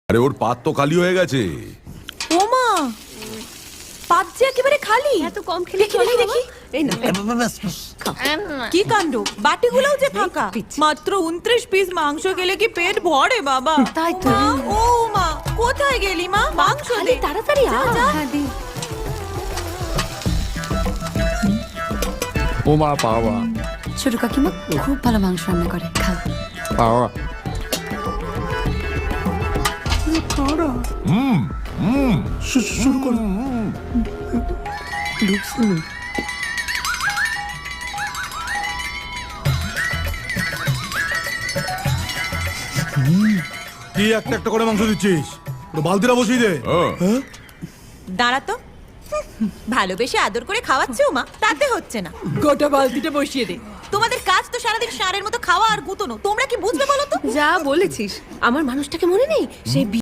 আরে ওর পাত তো খালি হয়ে গেছে। ওমা, পাত যে একেবারে খালি। এত কম খেলে দেখি চলে দেখি বাবা? দেখি। এই না কি কাণ্ড, বাটিগুলোও যে ফাঁকা। মাত্র 29 পিস মাংস গেলে কি পেট ভরে বাবা? তাই তো। মা, ও মা, কোথায় গেলি মা? মাংস দে তাড়াতাড়ি যা, যা। ও মা পাওয়া ছোট কাকিমা খুব ভালো মাংস রান্না করে, খাও। পাওয়া শুরু করো। কি একটা একটা করে মাংস দিচ্ছিস? ওটা বালতিটা বসিয়ে দে। দাঁড়া তো। ভালোবেসে আদর করে খাওয়াচ্ছে মা, তাতে হচ্ছে না। গোটা বালতিটা বসিয়ে দে। তোমাদের কাজ তো সারাদিন ষাঁড়ের মতো খাওয়া আর গুতনো। তোমরা কি বুঝবে বলো তো? যা বলেছিস, আমার মানুষটাকে মনে নেই? সেই